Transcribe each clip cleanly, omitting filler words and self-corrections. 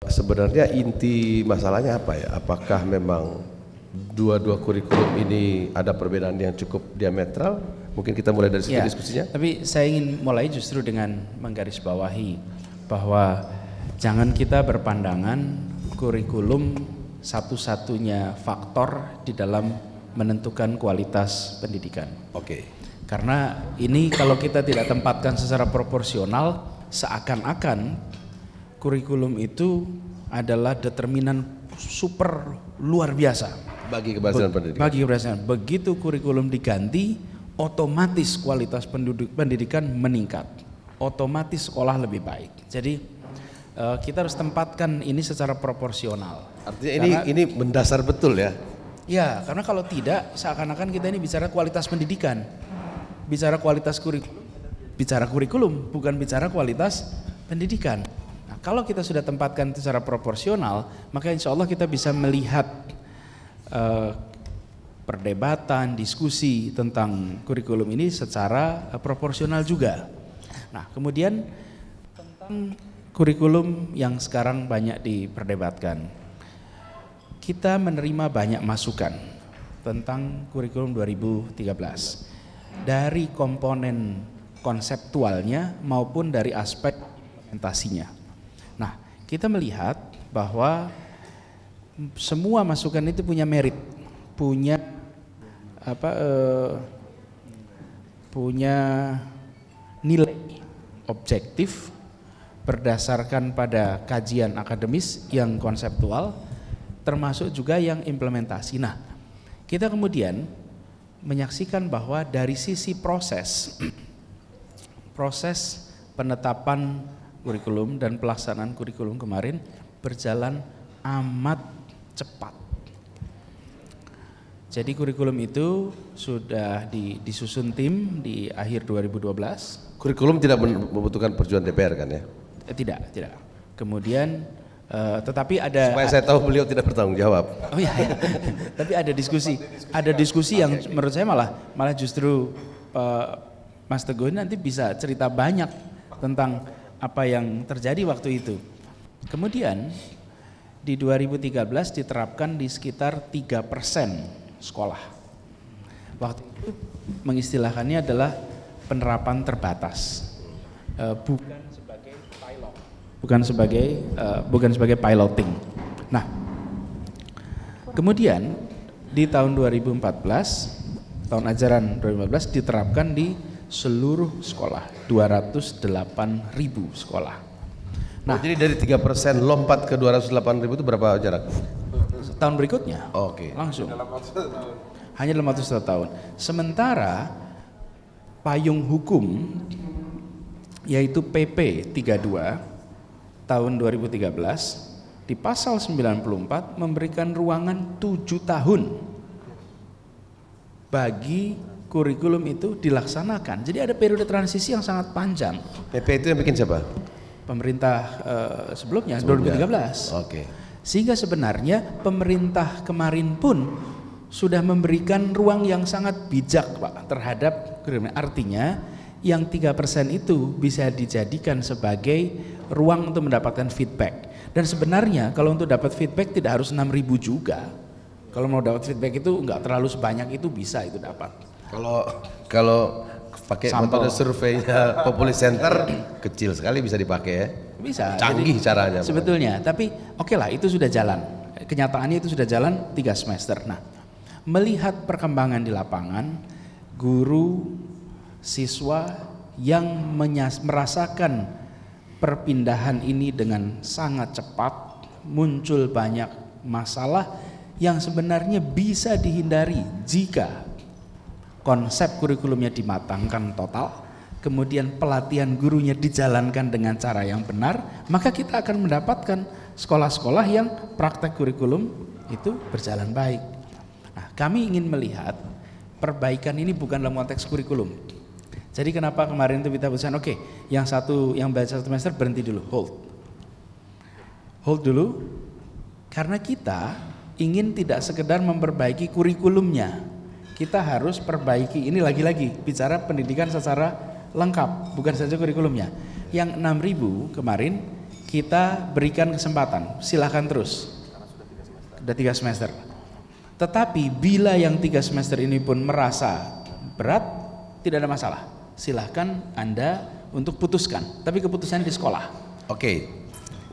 Sebenarnya inti masalahnya apa ya? Apakah memang dua-dua kurikulum ini ada perbedaan yang cukup diametral? Mungkin kita mulai dari situ diskusinya. Tapi saya ingin mulai justru dengan menggarisbawahi bahwa jangan kita berpandangan kurikulum satu-satunya faktor di dalam menentukan kualitas pendidikan. Oke. Karena ini kalau kita tidak tempatkan secara proporsional, seakan-akan kurikulum itu adalah determinan super luar biasa Bagi keberhasilan pendidikan. Bagi keberhasilan. Begitu kurikulum diganti, otomatis kualitas pendidikan meningkat, otomatis sekolah lebih baik. Jadi kita harus tempatkan ini secara proporsional. Artinya ini mendasar betul ya? Ya, karena kalau tidak seakan-akan kita ini bicara kualitas pendidikan, bicara kualitas kurikulum, bukan bicara kualitas pendidikan. Nah, kalau kita sudah tempatkan secara proporsional, maka insya Allah kita bisa melihat perdebatan, diskusi tentang kurikulum ini secara proporsional juga. Nah, kemudian tentang kurikulum yang sekarang banyak diperdebatkan, kita menerima banyak masukan tentang kurikulum 2013 dari komponen konseptualnya maupun dari aspek implementasinya. Nah, kita melihat bahwa semua masukan itu punya merit, punya punya nilai objektif berdasarkan pada kajian akademis yang konseptual, termasuk juga yang implementasi. Nah, kita kemudian menyaksikan bahwa dari sisi proses penetapan kurikulum dan pelaksanaan kurikulum kemarin berjalan amat cepat. Jadi kurikulum itu sudah disusun tim di akhir 2012. Kurikulum tidak membutuhkan persetujuan DPR kan ya? Tidak. Kemudian tetapi ada. Supaya saya tahu beliau tidak bertanggung jawab. Oh iya. Tapi ada diskusi yang menurut saya malah justru Mas Teguh nanti bisa cerita banyak tentang apa yang terjadi waktu itu. Kemudian di 2013 diterapkan di sekitar 3% sekolah. Waktu itu mengistilahkannya adalah penerapan terbatas, bukan sebagai pilot, bukan sebagai piloting. Nah, kemudian di tahun 2014, tahun ajaran 2014 diterapkan di seluruh sekolah, 208.000 sekolah. Nah, jadi dari 3% lompat ke 208.000 itu berapa jarak? Tahun berikutnya, Oke. langsung. Hanya dalam waktu 1 tahun. Sementara payung hukum yaitu PP 32 tahun 2013 di pasal 94 memberikan ruangan 7 tahun bagi kurikulum itu dilaksanakan. Jadi ada periode transisi yang sangat panjang. PP itu yang bikin siapa? Pemerintah sebelumnya 2013. Oke. Sehingga sebenarnya pemerintah kemarin pun sudah memberikan ruang yang sangat bijak Pak terhadap kurikulum. Artinya yang 3% itu bisa dijadikan sebagai ruang untuk mendapatkan feedback. Dan sebenarnya kalau untuk dapat feedback tidak harus 6.000 juga. Kalau mau dapat feedback itu enggak terlalu sebanyak itu bisa itu dapat. Kalau pakai metode surveinya Populi Center kecil sekali bisa dipakai ya. Bisa. Canggih jadi, caranya. Sebetulnya, tapi oke lah itu sudah jalan. Kenyataannya itu sudah jalan 3 semester. Nah, melihat perkembangan di lapangan, guru, siswa yang merasakan perpindahan ini dengan sangat cepat, muncul banyak masalah yang sebenarnya bisa dihindari jika konsep kurikulumnya dimatangkan total, kemudian pelatihan gurunya dijalankan dengan cara yang benar, maka kita akan mendapatkan sekolah-sekolah yang praktek kurikulum itu berjalan baik. Nah, kami ingin melihat perbaikan ini bukan dalam konteks kurikulum. Jadi kenapa kemarin itu kita putuskan, oke, yang belajar 1 semester berhenti dulu, hold dulu, karena kita ingin tidak sekedar memperbaiki kurikulumnya. Kita harus perbaiki, ini lagi-lagi bicara pendidikan secara lengkap, bukan saja kurikulumnya. Yang 6.000 kemarin kita berikan kesempatan, silahkan terus. Sudah 3 semester. Tetapi bila yang 3 semester ini pun merasa berat, tidak ada masalah. Silahkan Anda untuk putuskan, tapi keputusannya di sekolah. Oke.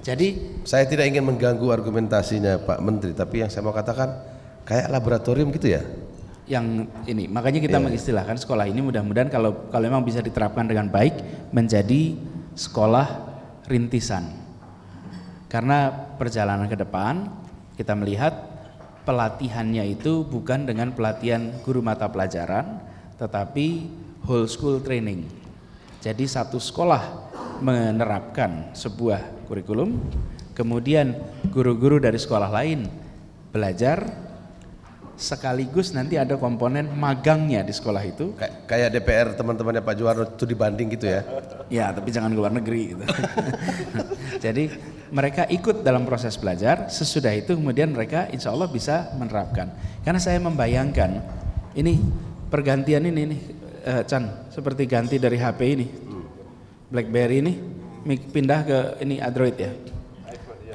Jadi saya tidak ingin mengganggu argumentasinya Pak Menteri, tapi yang saya mau katakan kayak laboratorium gitu ya. Yang ini, makanya kita mengistilahkan sekolah ini mudah-mudahan kalau memang bisa diterapkan dengan baik menjadi sekolah rintisan. Karena perjalanan ke depan kita melihat pelatihannya itu bukan dengan pelatihan guru mata pelajaran, tetapi whole school training. Jadi satu sekolah menerapkan sebuah kurikulum, kemudian guru-guru dari sekolah lain belajar, sekaligus nanti ada komponen magangnya di sekolah itu. Kayak DPR teman-temannya Pak Juwarno itu dibanding gitu ya? Ya, tapi jangan ke luar negeri gitu. Jadi mereka ikut dalam proses belajar, sesudah itu kemudian mereka insya Allah bisa menerapkan. Karena saya membayangkan ini pergantian ini nih, Chan, seperti ganti dari HP ini, BlackBerry ini pindah ke ini Android ya.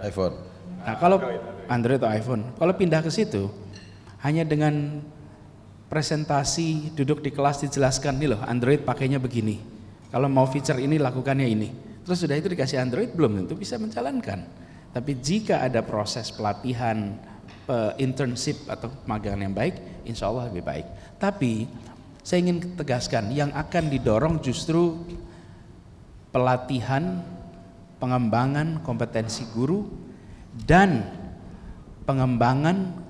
iPhone. Nah kalau Android atau iPhone, kalau pindah ke situ hanya dengan presentasi duduk di kelas dijelaskan nih loh Android pakainya begini. Kalau mau feature ini lakukannya ini. Terus sudah itu dikasih Android belum tentu bisa menjalankan. Tapi jika ada proses pelatihan, internship atau magang yang baik, insya Allah lebih baik. Tapi saya ingin tegaskan yang akan didorong justru pelatihan, pengembangan kompetensi guru dan pengembangan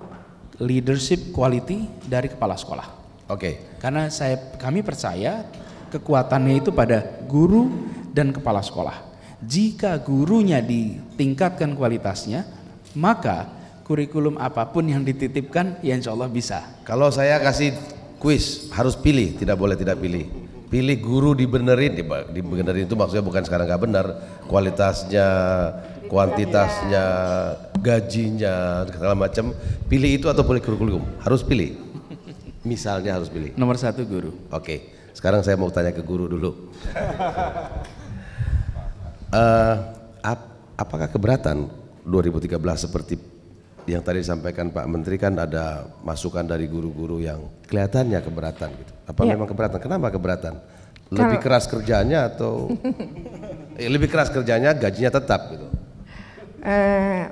leadership quality dari kepala sekolah. Oke. Karena kami percaya kekuatannya itu pada guru dan kepala sekolah. Jika gurunya ditingkatkan kualitasnya, maka kurikulum apapun yang dititipkan ya insya Allah bisa. Kalau saya kasih kuis harus pilih, tidak boleh tidak pilih. Pilih guru dibenerin, dibenerin itu maksudnya bukan sekarang nggak benar, kualitasnya, kuantitasnya, gajinya, segala macam. Pilih itu atau pilih kurikulum, harus pilih. Misalnya harus pilih. Nomor 1 guru. Oke, sekarang saya mau tanya ke guru dulu. Apakah keberatan 2013 seperti yang tadi disampaikan Pak Menteri, kan ada masukan dari guru-guru yang kelihatannya keberatan gitu. Apa memang keberatan? Kenapa keberatan? Lebih keras kerjanya atau lebih keras kerjanya gajinya tetap gitu?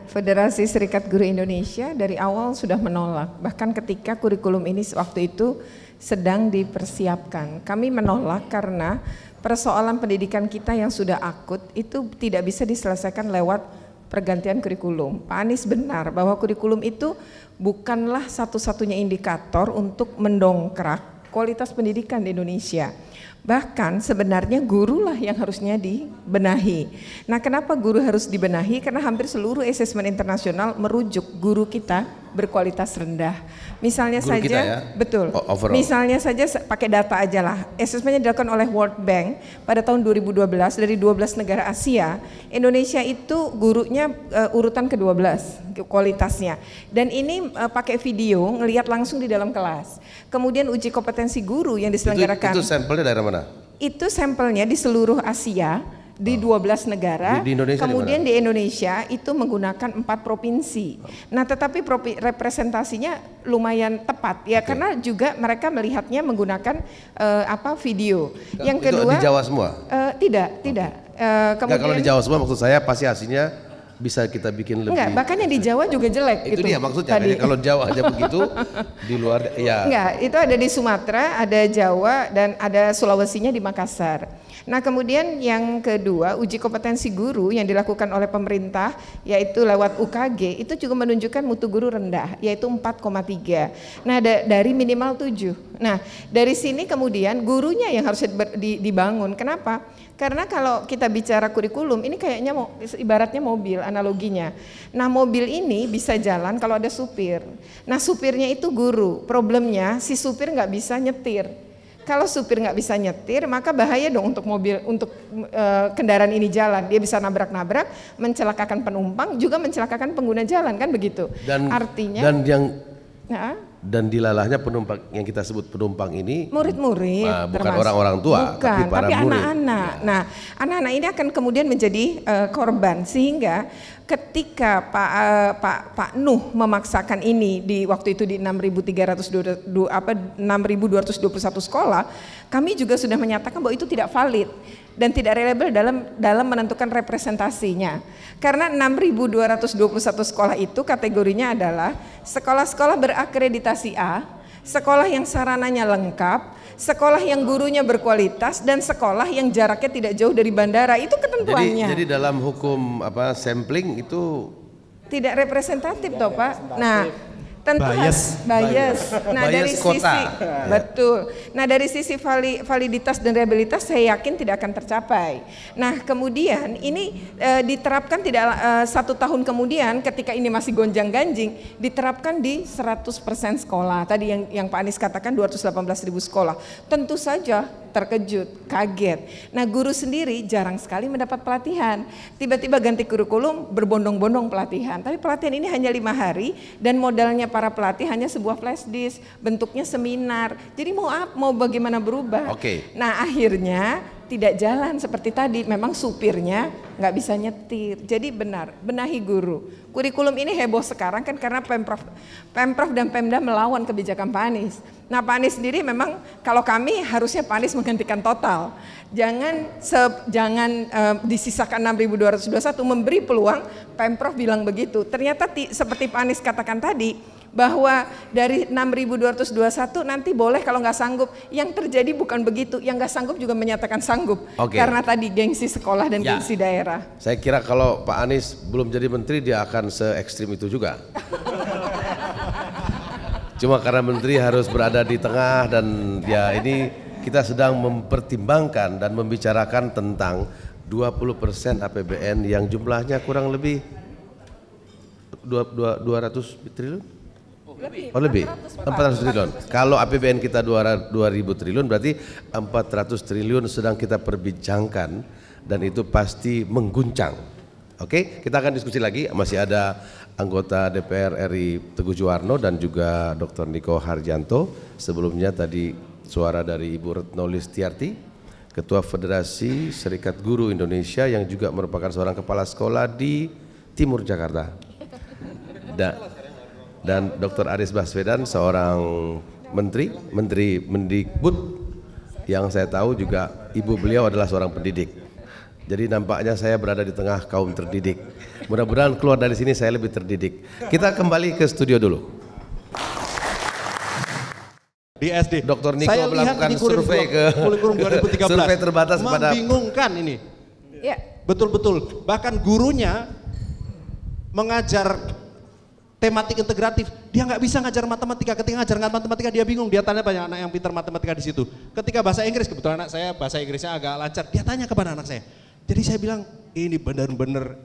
Federasi Serikat Guru Indonesia dari awal sudah menolak, bahkan ketika kurikulum ini waktu itu sedang dipersiapkan. Kami menolak karena persoalan pendidikan kita yang sudah akut itu tidak bisa diselesaikan lewat pergantian kurikulum. Pak Anies benar bahwa kurikulum itu bukanlah satu-satunya indikator untuk mendongkrak kualitas pendidikan di Indonesia. Bahkan sebenarnya guru lah yang harusnya dibenahi. Nah, kenapa guru harus dibenahi? Karena hampir seluruh asesmen internasional merujuk guru kita berkualitas rendah. Misalnya guru saja, kita ya? Betul. Misalnya saja pakai data aja lah. Asesmennya dilakukan oleh World Bank pada tahun 2012 dari 12 negara Asia. Indonesia itu gurunya urutan ke-12 kualitasnya. Dan ini pakai video, ngelihat langsung di dalam kelas. Kemudian uji kompetensi guru yang diselenggarakan. Itu sampelnya dari mana? Itu sampelnya di seluruh Asia, di 12 negara, di Indonesia kemudian di Indonesia itu menggunakan 4 provinsi. Nah, tetapi representasinya lumayan tepat ya, karena juga mereka melihatnya menggunakan video. Yang kedua, di Jawa semua? Tidak. Kemudian, kalau di Jawa semua maksud saya pasti hasilnya bisa kita bikin lebih. Enggak, bahkan yang di Jawa juga jelek itu gitu. Dia maksudnya, kalau Jawa aja begitu, di luar ya. Enggak, itu ada di Sumatera, ada Jawa, dan ada Sulawesinya di Makassar. Nah, kemudian yang kedua, uji kompetensi guru yang dilakukan oleh pemerintah yaitu lewat UKG itu juga menunjukkan mutu guru rendah, yaitu 4,3. Nah, dari minimal 7. Nah, dari sini kemudian gurunya yang harus dibangun. Kenapa? Karena kalau kita bicara kurikulum, ini kayaknya ibaratnya mobil analoginya. Nah, mobil ini bisa jalan kalau ada supir. Nah, supirnya itu guru. Problemnya si supir nggak bisa nyetir. Kalau supir nggak bisa nyetir, maka bahaya dong untuk kendaraan ini jalan. Dia bisa nabrak-nabrak, mencelakakan penumpang, juga mencelakakan pengguna jalan, kan begitu. Artinya. Dan yang Nah, Dan dilalahnya penumpang yang kita sebut penumpang ini murid-murid, bukan orang-orang tua, bukan, tapi para murid. anak-anak. Nah, anak-anak ini akan kemudian menjadi korban, sehingga ketika Pak Nuh memaksakan ini di waktu itu di 6.221 sekolah, kami juga sudah menyatakan bahwa itu tidak valid dan tidak reliable dalam menentukan representasinya. Karena 6.221 sekolah itu kategorinya adalah sekolah-sekolah berakreditasi A, sekolah yang sarananya lengkap, sekolah yang gurunya berkualitas, dan sekolah yang jaraknya tidak jauh dari bandara. Itu ketentuannya. Jadi dalam hukum sampling itu tidak representatif toh Pak. Nah, tentu bias. Nah, Bias dari kota. sisi betul. Nah, dari sisi validitas dan reliabilitas saya yakin tidak akan tercapai. Nah, kemudian ini diterapkan tidak 1 tahun kemudian ketika ini masih gonjang-ganjing diterapkan di 100% sekolah. Tadi yang Pak Anies katakan 218.000 sekolah. Tentu saja terkejut, kaget. Nah, guru sendiri jarang sekali mendapat pelatihan. Tiba-tiba ganti kurikulum, berbondong-bondong pelatihan. Tapi pelatihan ini hanya 5 hari dan modalnya para pelatih hanya sebuah flash disk, bentuknya seminar. Jadi mau bagaimana berubah? Oke. Nah, akhirnya tidak jalan seperti tadi. Memang supirnya nggak bisa nyetir. Jadi benar, benahi guru. Kurikulum ini heboh sekarang kan karena Pemprov dan Pemda melawan kebijakan Pak Anies. Nah, Pak Anies sendiri memang kalau kami harusnya Pak Anies menggantikan total. Jangan disisakan 6.221, memberi peluang. Pemprov bilang begitu. Ternyata seperti Pak Anies katakan tadi, bahwa dari 6.221 nanti boleh kalau nggak sanggup. Yang terjadi bukan begitu, yang nggak sanggup juga menyatakan sanggup. Karena tadi gengsi sekolah dan gengsi daerah. Saya kira kalau Pak Anies belum jadi menteri dia akan se-ekstrim itu juga. Cuma karena menteri harus berada di tengah dan ya ini kita sedang mempertimbangkan dan membicarakan tentang 20% APBN yang jumlahnya kurang lebih 200 triliun? Lebih 400 triliun. Kalau APBN kita 2.000 triliun berarti 400 triliun sedang kita perbincangkan dan itu pasti mengguncang. Oke, kita akan diskusi lagi. Masih ada anggota DPR RI Teguh Juwarno dan juga Dr. Niko Harjanto. Sebelumnya tadi suara dari Ibu Retno Listiarti, Ketua Federasi Serikat Guru Indonesia yang juga merupakan seorang kepala sekolah di Timur Jakarta. Dan Dr. Anies Baswedan seorang menteri Mendikbud yang saya tahu juga ibu beliau adalah seorang pendidik. Jadi nampaknya saya berada di tengah kaum terdidik. Mudah-mudahan keluar dari sini saya lebih terdidik. Kita kembali ke studio dulu. Di SD. Dr. Niko saya melakukan lihat survei ke kurikulum 2013. Survei terbatas pada membingungkan ini. Ya. Betul-betul. Bahkan gurunya mengajar tematik integratif, dia nggak bisa ngajar matematika. Ketika ngajar matematika dia bingung, dia tanya banyak anak yang pintar matematika di situ. Ketika bahasa Inggris, kebetulan anak saya bahasa Inggrisnya agak lancar, dia tanya kepada anak saya. Jadi saya bilang, ini benar-benar